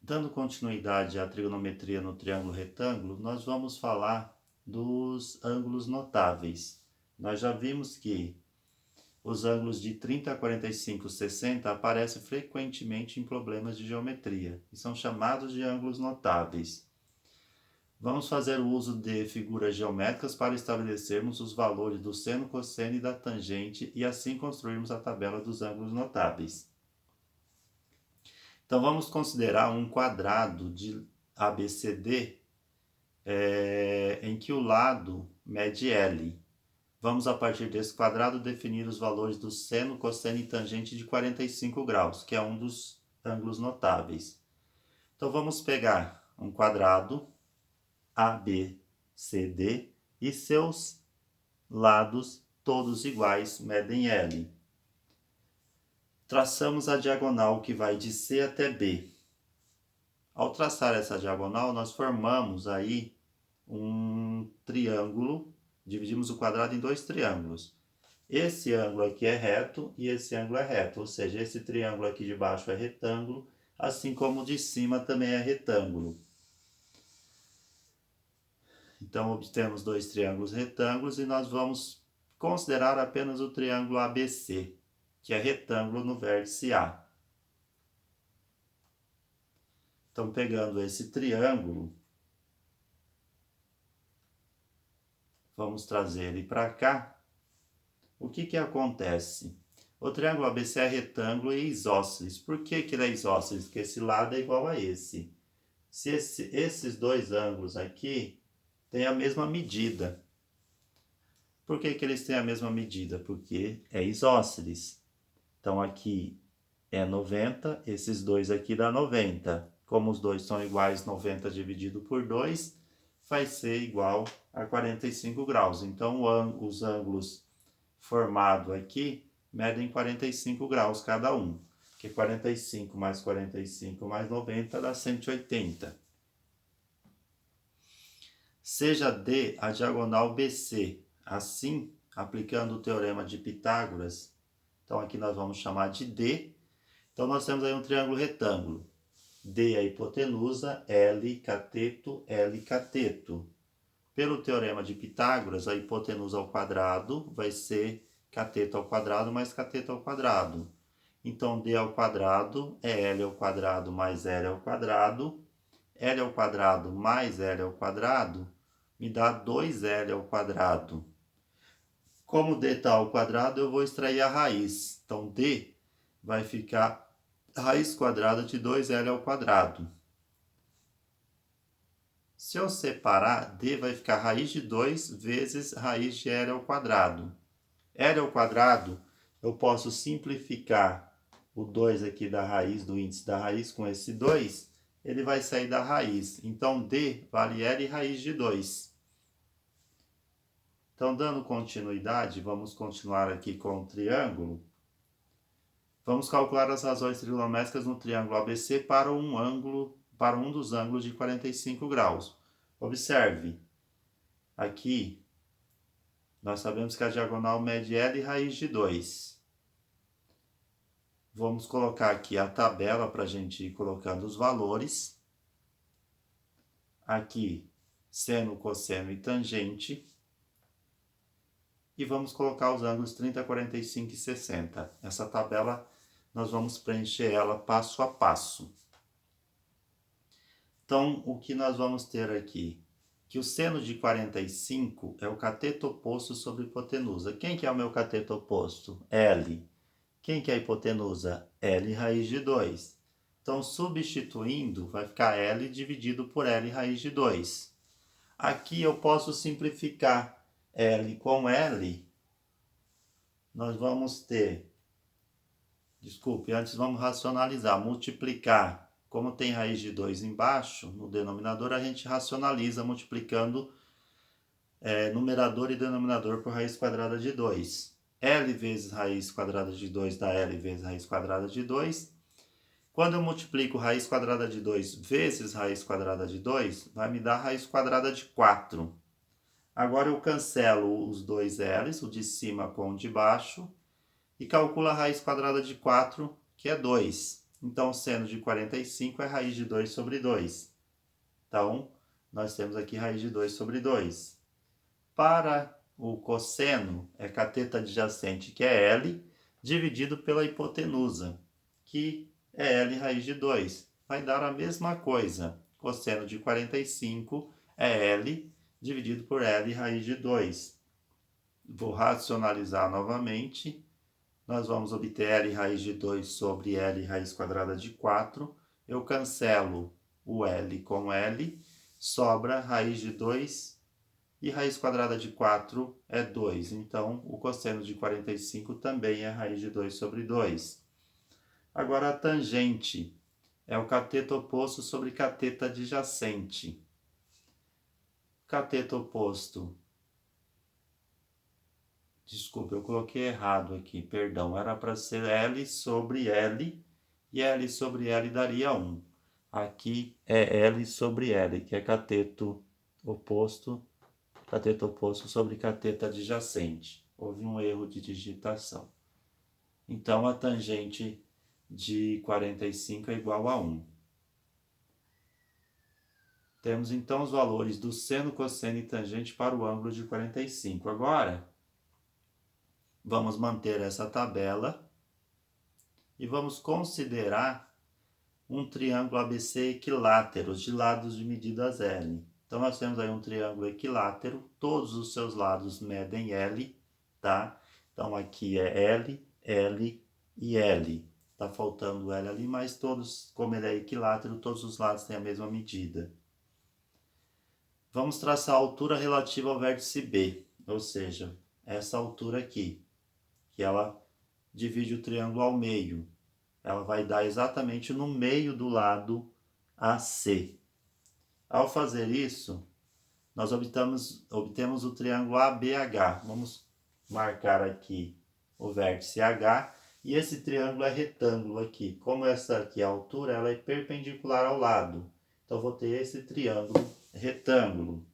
Dando continuidade à trigonometria no triângulo retângulo, nós vamos falar dos ângulos notáveis. Nós já vimos que os ângulos de 30, 45, 60 aparecem frequentemente em problemas de geometria e são chamados de ângulos notáveis. Vamos fazer o uso de figuras geométricas para estabelecermos os valores do seno, cosseno e da tangente e assim construirmos a tabela dos ângulos notáveis. Então vamos considerar um quadrado de ABCD em que o lado mede L. Vamos, a partir desse quadrado, definir os valores do seno, cosseno e tangente de 45 graus, que é um dos ângulos notáveis. Então vamos pegar um quadrado ABCD e seus lados todos iguais medem L. Traçamos a diagonal que vai de C até B. Ao traçar essa diagonal, nós formamos aí um triângulo, dividimos o quadrado em dois triângulos. Esse ângulo aqui é reto e esse ângulo é reto, ou seja, esse triângulo aqui de baixo é retângulo, assim como o de cima também é retângulo. Então, obtemos dois triângulos retângulos e nós vamos considerar apenas o triângulo ABC, que é retângulo no vértice A. Então, pegando esse triângulo, vamos trazer ele para cá. O que acontece? O triângulo ABC é retângulo e isósceles. Por que ele é isósceles? Porque esse lado é igual a esse. Se esses dois ângulos aqui têm a mesma medida. Por que eles têm a mesma medida? Porque é isósceles. Então aqui é 90, esses dois aqui dá 90. Como os dois são iguais, 90 dividido por 2 vai ser igual a 45 graus. Então os ângulos formados aqui medem 45 graus cada um. Que 45 mais 45 mais 90 dá 180. Seja D a diagonal BC. Assim, aplicando o teorema de Pitágoras, então aqui nós vamos chamar de D. Então nós temos aí um triângulo retângulo. D é a hipotenusa, L cateto, L cateto. Pelo teorema de Pitágoras, a hipotenusa ao quadrado vai ser cateto ao quadrado mais cateto ao quadrado. Então, D ao quadrado é L ao quadrado mais L ao quadrado. L ao quadrado mais L ao quadrado me dá 2L ao quadrado. Como D está ao quadrado, eu vou extrair a raiz. Então, D vai ficar raiz quadrada de 2L ao quadrado. Se eu separar, D vai ficar raiz de 2 vezes raiz de L ao quadrado. L ao quadrado, eu posso simplificar o 2 aqui da raiz, do índice da raiz, com esse 2, ele vai sair da raiz. Então, D vale L raiz de 2. Então, dando continuidade, vamos continuar aqui com o triângulo. Vamos calcular as razões trigonométricas no triângulo ABC para um dos ângulos de 45 graus. Observe, aqui nós sabemos que a diagonal mede L raiz de 2. Vamos colocar aqui a tabela para a gente ir colocando os valores. Aqui, seno, cosseno e tangente. E vamos colocar os ângulos 30, 45 e 60. Essa tabela, nós vamos preencher ela passo a passo. Então, o que nós vamos ter aqui? Que o seno de 45 é o cateto oposto sobre hipotenusa. Quem que é o meu cateto oposto? L. Quem que é a hipotenusa? L raiz de 2. Então, substituindo, vai ficar L dividido por L raiz de 2. Aqui eu posso simplificar L com L. Nós vamos ter... Desculpe, antes vamos racionalizar. Multiplicar. Como tem raiz de 2 embaixo, no denominador, a gente racionaliza multiplicando numerador e denominador por raiz quadrada de 2. L vezes raiz quadrada de 2 dá L vezes raiz quadrada de 2. Quando eu multiplico raiz quadrada de 2 vezes raiz quadrada de 2, vai me dar raiz quadrada de 4. Agora eu cancelo os dois L's, o de cima com o de baixo, e calculo a raiz quadrada de 4, que é 2. Então, seno de 45 é raiz de 2 sobre 2. Então, nós temos aqui raiz de 2 sobre 2. Para o cosseno, é cateto adjacente, que é L, dividido pela hipotenusa, que é L raiz de 2. Vai dar a mesma coisa. Cosseno de 45 é L dividido por L raiz de 2. Vou racionalizar novamente. Nós vamos obter L raiz de 2 sobre L raiz quadrada de 4. Eu cancelo o L com L, sobra raiz de 2 e raiz quadrada de 4 é 2. Então, o cosseno de 45 também é raiz de 2 sobre 2. Agora, a tangente é o cateto oposto sobre cateto adjacente. Cateto oposto. Desculpa, eu coloquei errado aqui, perdão. Era para ser L sobre L, e L sobre L daria 1. Aqui é L sobre L, que é cateto oposto sobre cateto adjacente. Houve um erro de digitação. Então, a tangente de 45 é igual a 1. Temos então os valores do seno, cosseno e tangente para o ângulo de 45. Agora, vamos manter essa tabela e vamos considerar um triângulo ABC equilátero de lados de medidas L. Então, nós temos aí um triângulo equilátero, todos os seus lados medem L, tá? Então, aqui é L, L e L. Tá faltando L ali, mas todos, como ele é equilátero, todos os lados têm a mesma medida. Vamos traçar a altura relativa ao vértice B, ou seja, essa altura aqui, que ela divide o triângulo ao meio. Ela vai dar exatamente no meio do lado AC. Ao fazer isso, nós obtemos o triângulo ABH. Vamos marcar aqui o vértice H. E esse triângulo é retângulo aqui. Como essa aqui é a altura, ela é perpendicular ao lado. Então, eu vou ter esse triângulo retângulo.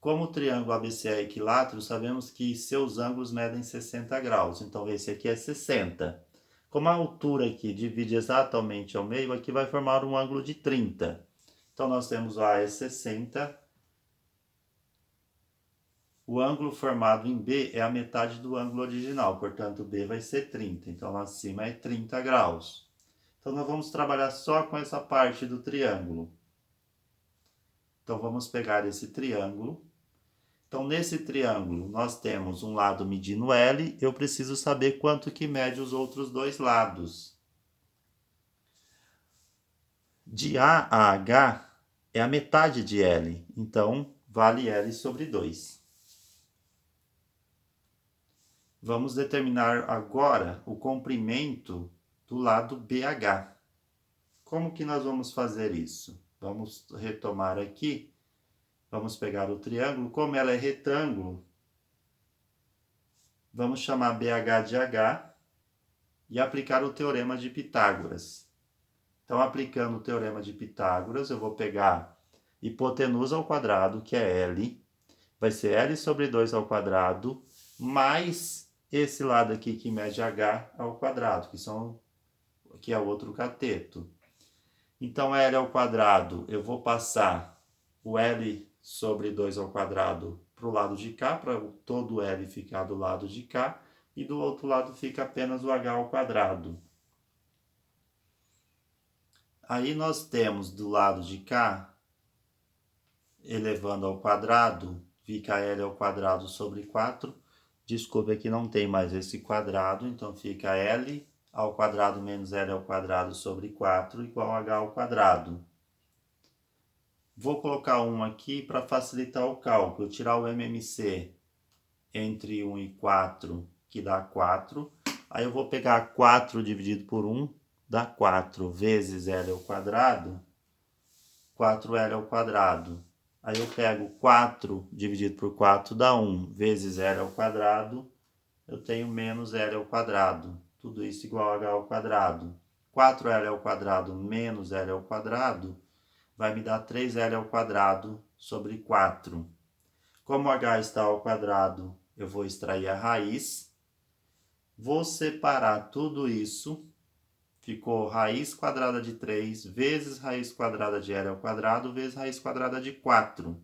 Como o triângulo ABC é equilátero, sabemos que seus ângulos medem 60 graus. Então, esse aqui é 60. Como a altura aqui divide exatamente ao meio, aqui vai formar um ângulo de 30. Então, nós temos A é 60. O ângulo formado em B é a metade do ângulo original, portanto, B vai ser 30. Então, lá acima é 30 graus. Então, nós vamos trabalhar só com essa parte do triângulo. Então, vamos pegar esse triângulo. Então, nesse triângulo, nós temos um lado medindo L. Eu preciso saber quanto que mede os outros dois lados. De A a H é a metade de L. Então, vale L sobre 2. Vamos determinar agora o comprimento do lado BH. Como que nós vamos fazer isso? Vamos retomar aqui. Vamos pegar o triângulo. Como ela é retângulo, vamos chamar BH de H e aplicar o teorema de Pitágoras. Então, aplicando o teorema de Pitágoras, eu vou pegar hipotenusa ao quadrado, que é L. Vai ser L sobre 2 ao quadrado, mais esse lado aqui que mede H ao quadrado, que é outro cateto. Então, L ao quadrado, eu vou passar o L sobre 2 ao quadrado para o lado de cá, para todo L ficar do lado de cá, e do outro lado fica apenas o H ao quadrado. Aí nós temos do lado de cá, elevando ao quadrado, fica L ao quadrado sobre 4. Desculpa que não tem mais esse quadrado, então fica L ao quadrado menos L ao quadrado sobre 4 igual a H ao quadrado. Vou colocar 1 aqui para facilitar o cálculo, tirar o MMC entre 1 e 4, que dá 4. Aí eu vou pegar 4 dividido por 1, dá 4 vezes L ao quadrado, 4L ao quadrado. Aí eu pego 4 dividido por 4 dá 1 vezes L ao quadrado, eu tenho menos L ao quadrado. Tudo isso igual a H ao quadrado. 4L ao quadrado menos L ao quadrado vai me dar 3L ao quadrado sobre 4. Como H está ao quadrado, eu vou extrair a raiz. Vou separar tudo isso ficou raiz quadrada de 3 vezes raiz quadrada de L ao quadrado vezes raiz quadrada de 4.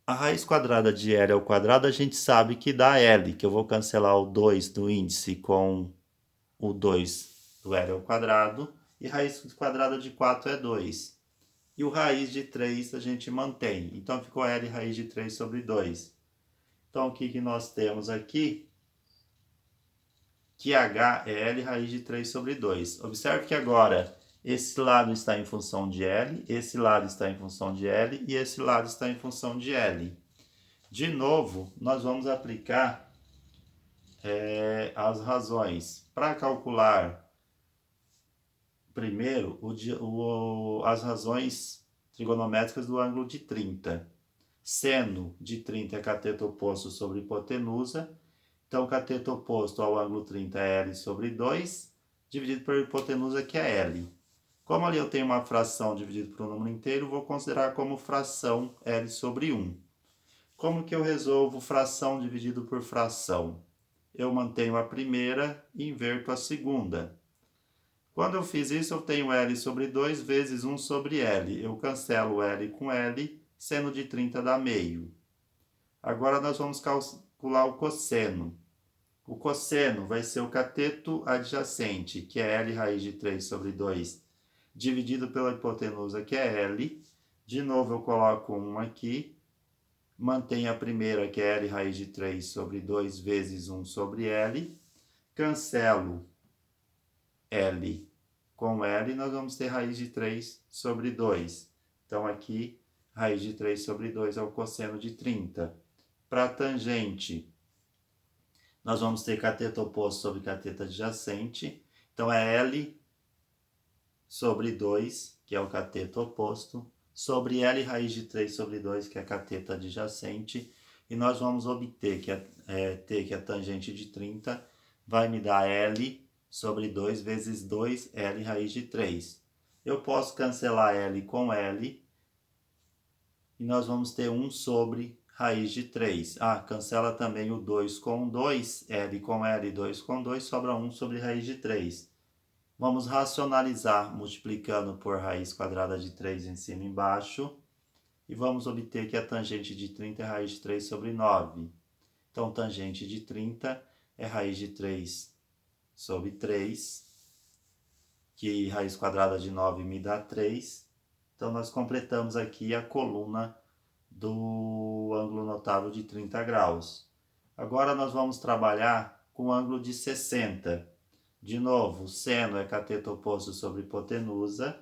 A raiz quadrada de L ao quadrado a gente sabe que dá L, que eu vou cancelar o 2 do índice com o 2 do L ao quadrado, e raiz quadrada de 4 é 2. E o raiz de 3 a gente mantém, então ficou L raiz de 3 sobre 2. Então o que nós temos aqui? Que H é L raiz de 3 sobre 2. Observe que agora esse lado está em função de L, esse lado está em função de L e esse lado está em função de L. De novo, nós vamos aplicar as razões. Para calcular primeiro as razões trigonométricas do ângulo de 30. Seno de 30 é cateto oposto sobre hipotenusa. Então, o cateto oposto ao ângulo 30 é L sobre 2, dividido por hipotenusa, que é L. Como ali eu tenho uma fração dividida por um número inteiro, vou considerar como fração L sobre 1. Como que eu resolvo fração dividido por fração? Eu mantenho a primeira e inverto a segunda. Quando eu fiz isso, eu tenho L sobre 2 vezes 1 sobre L. Eu cancelo L com L, seno de 30 dá meio. Agora nós vamos calcular o cosseno. O cosseno vai ser o cateto adjacente, que é L raiz de 3 sobre 2, dividido pela hipotenusa, que é L. De novo eu coloco 1 aqui, mantenho a primeira, que é L raiz de 3 sobre 2 vezes 1 sobre L, cancelo L com L, nós vamos ter raiz de 3 sobre 2. Então aqui, raiz de 3 sobre 2 é o cosseno de 30. Para a tangente, nós vamos ter cateto oposto sobre cateto adjacente. Então é L sobre 2, que é o cateto oposto, sobre L raiz de 3 sobre 2, que é a cateto adjacente. E nós vamos obter que a tangente de 30 vai me dar L sobre 2 vezes 2, L raiz de 3. Eu posso cancelar L com L, e nós vamos ter 1 sobre raiz de 3. Cancela também o 2 com 2, L com L, 2 com 2, sobra 1 sobre raiz de 3. Vamos racionalizar multiplicando por raiz quadrada de 3 em cima e embaixo, e vamos obter que a tangente de 30 é raiz de 3 sobre 9. Então, tangente de 30 é raiz de 3 sobre 3, que raiz quadrada de 9 me dá 3. Então, nós completamos aqui a coluna do ângulo notável de 30 graus. Agora, nós vamos trabalhar com o ângulo de 60. De novo, seno é cateto oposto sobre hipotenusa.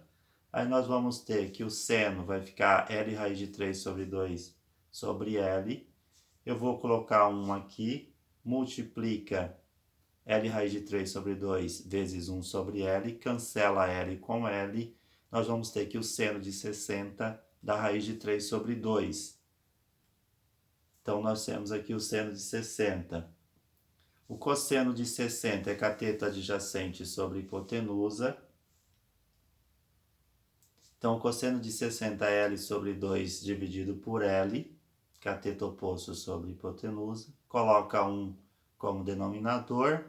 Aí nós vamos ter que o seno vai ficar L raiz de 3 sobre 2 sobre L. Eu vou colocar 1 aqui, multiplica L raiz de 3 sobre 2 vezes 1 sobre L, cancela L com L. Nós vamos ter que o seno de 60 dá raiz de 3 sobre 2. Então, nós temos aqui o seno de 60. O cosseno de 60 é cateto adjacente sobre hipotenusa. Então, o cosseno de 60 é L sobre 2 dividido por L, cateto oposto sobre hipotenusa. Coloca 1 como denominador.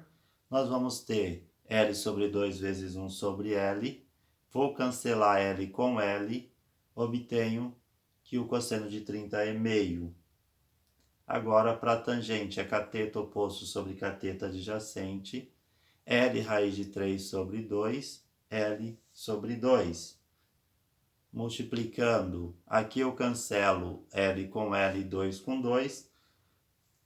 Nós vamos ter L sobre 2 vezes 1 sobre L. Vou cancelar L com L. Obtenho que o cosseno de 30 é meio. Agora, para a tangente, é cateto oposto sobre cateto adjacente. L raiz de 3 sobre 2, L sobre 2. Multiplicando, aqui eu cancelo L com L, 2 com 2.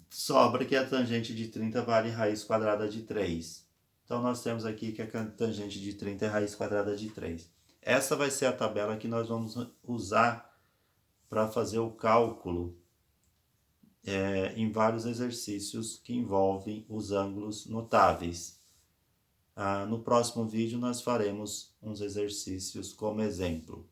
Sobra que a tangente de 30 vale raiz quadrada de 3. Então, nós temos aqui que a tangente de 30 é raiz quadrada de 3. Essa vai ser a tabela que nós vamos usar para fazer o cálculo em vários exercícios que envolvem os ângulos notáveis. No próximo vídeo nós faremos uns exercícios como exemplo.